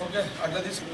Okay అట్లా తీసుకు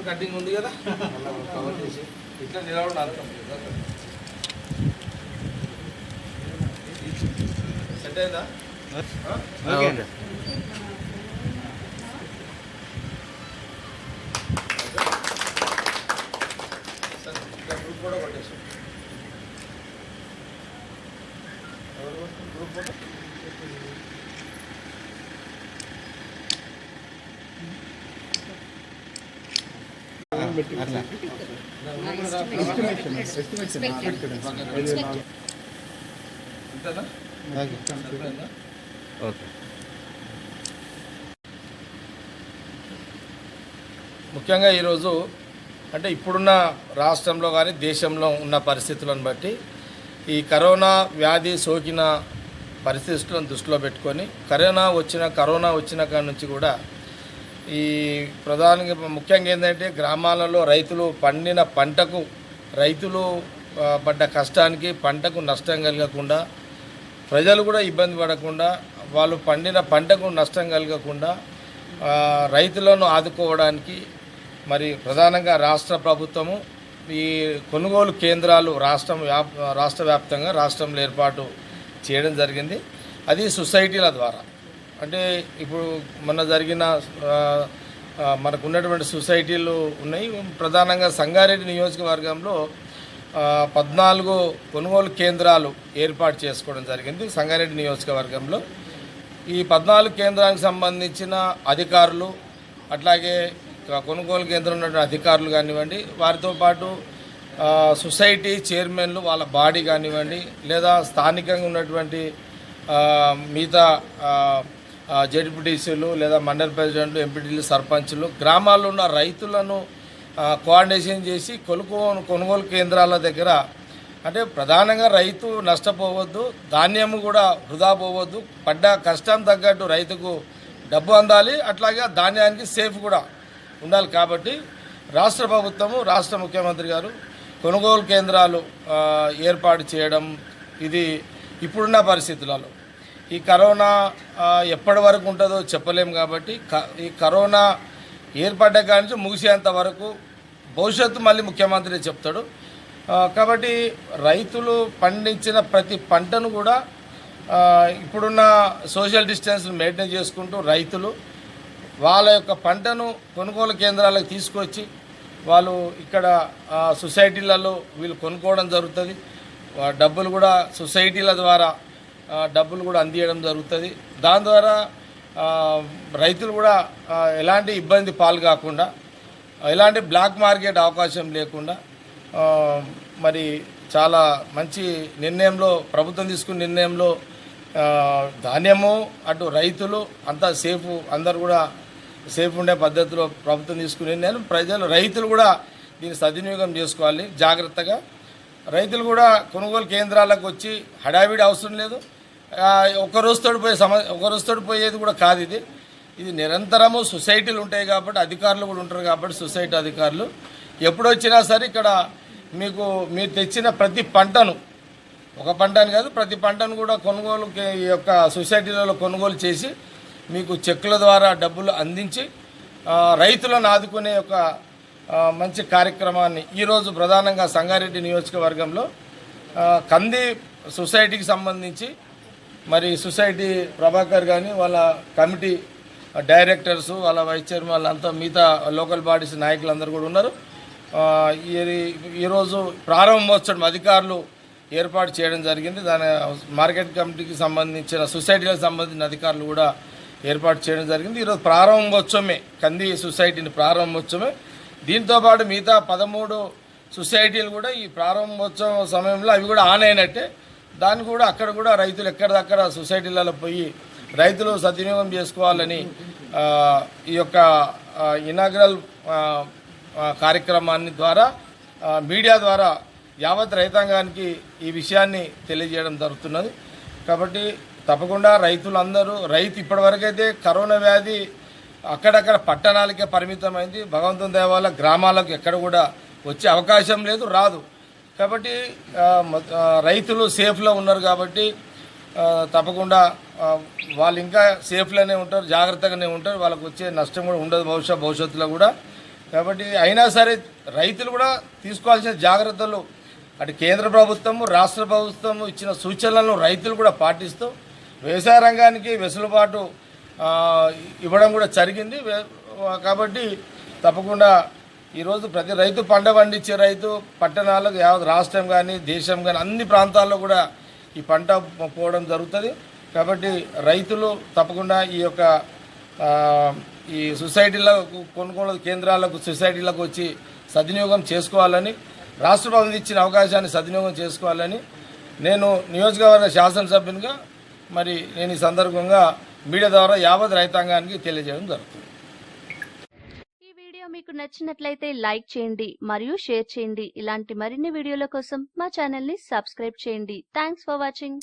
cutting ఉంది కదా కవర్ చేసి ఇట్లా నిలబడాలి సెట్ అయిందా గ్రూప్ కూడా కొట్టేసి గ్రూప్ ఫోటో ముఖ్యంగా ఈరోజు అంటే ఇప్పుడున్న రాష్ట్రంలో కానీ దేశంలో ఉన్న పరిస్థితులను బట్టి ఈ కరోనా వ్యాధి సోకిన పరిస్థితులను దృష్టిలో పెట్టుకొని కరోనా వచ్చిన కాడి నుంచి కూడా ఈ ప్రధానంగా ముఖ్యంగా ఏంటంటే గ్రామాలలో రైతులు పండిన పంటకు రైతులు పడ్డ కష్టానికి పంటకు నష్టం కలగకుండా ప్రజలు కూడా ఇబ్బంది పడకుండా వాళ్ళు పండిన పంటకు నష్టం కలగకుండా రైతులను ఆదుకోవడానికి మరి ప్రధానంగా రాష్ట్ర ప్రభుత్వము ఈ కొనుగోలు కేంద్రాలు రాష్ట్ర వ్యాప్తంగా రాష్ట్రంలో ఏర్పాటు చేయడం జరిగింది. అది సొసైటీల ద్వారా అంటే ఇప్పుడు మొన్న జరిగిన మనకు ఉన్నటువంటి సొసైటీలు ఉన్నాయి. ప్రధానంగా సంగారెడ్డి నియోజకవర్గంలో 14 కొనుగోలు కేంద్రాలు ఏర్పాటు చేసుకోవడం జరిగింది. సంగారెడ్డి నియోజకవర్గంలో ఈ 14 కేంద్రానికి సంబంధించిన అధికారులు అట్లాగే కొనుగోలు కేంద్రం ఉన్నటువంటి అధికారులు కానివ్వండి, వారితో పాటు సొసైటీ చైర్మన్లు వాళ్ళ బాడీ కానివ్వండి, లేదా స్థానికంగా ఉన్నటువంటి మిగతా జెడ్పీటీసీలు లేదా మండల ప్రెసిడెంట్లు, ఎంపీటీలు, సర్పంచులు గ్రామాల్లో ఉన్న రైతులను కోఆర్డినేషన్ చేసి కొనుగోలు కేంద్రాల దగ్గర అంటే ప్రధానంగా రైతు నష్టపోవద్దు, ధాన్యము కూడా వృధా పోవద్దు, పడ్డ కష్టం తగ్గట్టు రైతుకు డబ్బు అందాలి, అట్లాగే ధాన్యానికి సేఫ్ కూడా ఉండాలి. కాబట్టి రాష్ట్ర ప్రభుత్వము రాష్ట్ర ముఖ్యమంత్రి గారు కొనుగోలు కేంద్రాలు ఏర్పాటు చేయడం ఇది ఇప్పుడున్న పరిస్థితులలో ఈ కరోనా ఎప్పటి వరకు ఉంటుందో చెప్పలేము. కాబట్టి ఈ కరోనా ఏర్పడ్డ కాడి నుంచి ముగిసేంత వరకు భవిష్యత్తు మళ్ళీ ముఖ్యమంత్రి చెప్తాడు. కాబట్టి రైతులు పండించిన ప్రతి పంటను కూడా ఇప్పుడున్న సోషల్ డిస్టెన్స్ మెయింటైన్ చేసుకుంటూ రైతులు వాళ్ళ యొక్క పంటను కొనుగోలు కేంద్రాలకు తీసుకొచ్చి వాళ్ళు ఇక్కడ సొసైటీలలో వీళ్ళు కొనుక్కోవడం జరుగుతుంది. డబ్బులు కూడా సొసైటీల ద్వారా డబ్బులు కూడా అందియడం జరుగుతుంది. దాని ద్వారా రైతులు కూడా ఎలాంటి ఇబ్బంది పాలు కాకుండా, ఎలాంటి బ్లాక్ మార్కెట్ అవకాశం లేకుండా మరి చాలా మంచి నిర్ణయంలో ప్రభుత్వం తీసుకున్న నిర్ణయంలో ధాన్యము అటు రైతులు అంతా సేఫ్ అందరు కూడా సేఫ్ ఉండే పద్ధతిలో ప్రభుత్వం తీసుకునే నేను రైతులు కూడా దీన్ని సద్వినియోగం చేసుకోవాలి జాగ్రత్తగా. రైతులు కూడా కొనుగోలు కేంద్రాలకు వచ్చి హడావిడి అవసరం లేదు. ఒక రోజుతో పోయేది కూడా కాదు. ఇది నిరంతరము సొసైటీలు ఉంటాయి కాబట్టి అధికారులు కూడా ఉంటారు కాబట్టి సొసైటీ అధికారులు ఎప్పుడొచ్చినా సరే ఇక్కడ మీరు తెచ్చిన ప్రతి పంటను, ఒక పంటని కాదు ప్రతి పంటను కూడా కొనుగోలు ఈ యొక్క సొసైటీలలో కొనుగోలు చేసి మీకు చెక్కుల ద్వారా డబ్బులు అందించి రైతులను ఆదుకునే ఒక మంచి కార్యక్రమాన్ని ఈరోజు ప్రధానంగా సంగారెడ్డి నియోజకవర్గంలో కంది సొసైటీకి సంబంధించి మరి సొసైటీ ప్రభాకర్ కానీ వాళ్ళ కమిటీ డైరెక్టర్స్, వాళ్ళ వైస్ చైర్మన్, వాళ్ళంతా మిగతా లోకల్ బాడీస్ నాయకులందరూ కూడా ఉన్నారు. ఈరోజు ప్రారంభోత్సవం అధికారులు ఏర్పాటు చేయడం జరిగింది. దాని మార్కెట్ కమిటీకి సంబంధించిన సొసైటీలకు సంబంధించిన అధికారులు కూడా ఏర్పాటు చేయడం జరిగింది. ఈరోజు ప్రారంభోత్సవమే, కంది సొసైటీని ప్రారంభోత్సవమే. దీంతోపాటు మిగతా 13 సొసైటీలు కూడా ఈ ప్రారంభోత్సవం సమయంలో అవి కూడా ఆన్ అయినట్టే. దాన్ని కూడా అక్కడ కూడా రైతులు ఎక్కడిదక్కడ సొసైటీలలో పోయి రైతులు సద్వినియోగం చేసుకోవాలని ఈ యొక్క ఇనాగ్రల్ కార్యక్రమాన్ని ద్వారా మీడియా ద్వారా యావత్ రైతాంగానికి ఈ విషయాన్ని తెలియజేయడం జరుగుతున్నది. కాబట్టి తప్పకుండా రైతు ఇప్పటివరకైతే కరోనా వ్యాధి అక్కడక్కడ పట్టణాలకే పరిమితమైంది. భగవంతుని దయ వల్ల గ్రామాలకు ఎక్కడ కూడా వచ్చే అవకాశం లేదు, రాదు. కాబట్టి రైతులు సేఫ్లో ఉన్నారు కాబట్టి తప్పకుండా వాళ్ళు ఇంకా సేఫ్లోనే ఉంటారు, జాగ్రత్తగానే ఉంటారు. వాళ్ళకు వచ్చే నష్టం కూడా ఉండదు భవిష్యత్తులో కూడా. కాబట్టి అయినా సరే రైతులు కూడా తీసుకోవాల్సిన జాగ్రత్తలు అటు కేంద్ర ప్రభుత్వము రాష్ట్ర ప్రభుత్వము ఇచ్చిన సూచనలను రైతులు కూడా పాటిస్తూ వ్యవసాయ రంగానికి వెసులుబాటు ఇవ్వడం కూడా జరిగింది. కాబట్టి తప్పకుండా ఈరోజు ప్రతి రైతు పంట పండించే రైతు పట్టణాలకు యావత్ రాష్ట్రం కానీ దేశం కానీ అన్ని ప్రాంతాల్లో కూడా ఈ పంట పోవడం జరుగుతుంది. కాబట్టి రైతులు తప్పకుండా ఈ సొసైటీలకు కొనుగోలు కేంద్రాలకు సొసైటీలకు వచ్చి సద్వినియోగం చేసుకోవాలని, రాష్ట్ర ప్రభుత్వం ఇచ్చిన అవకాశాన్ని సద్వినియోగం చేసుకోవాలని నేను నియోజకవర్గ శాసనసభ్యునిగా నేను ఈ సందర్భంగా మీడియా ద్వారా యావత్ రైతాంగానికి తెలియజేయడం జరుగుతుంది. ఈ వీడియో మీకు నచ్చినట్లయితే లైక్ చేయండి మరియు షేర్ చేయండి. ఇలాంటి మరిన్ని వీడియోల కోసం మా ఛానల్ ని సబ్స్క్రైబ్ చేయండి. Thanks for watching.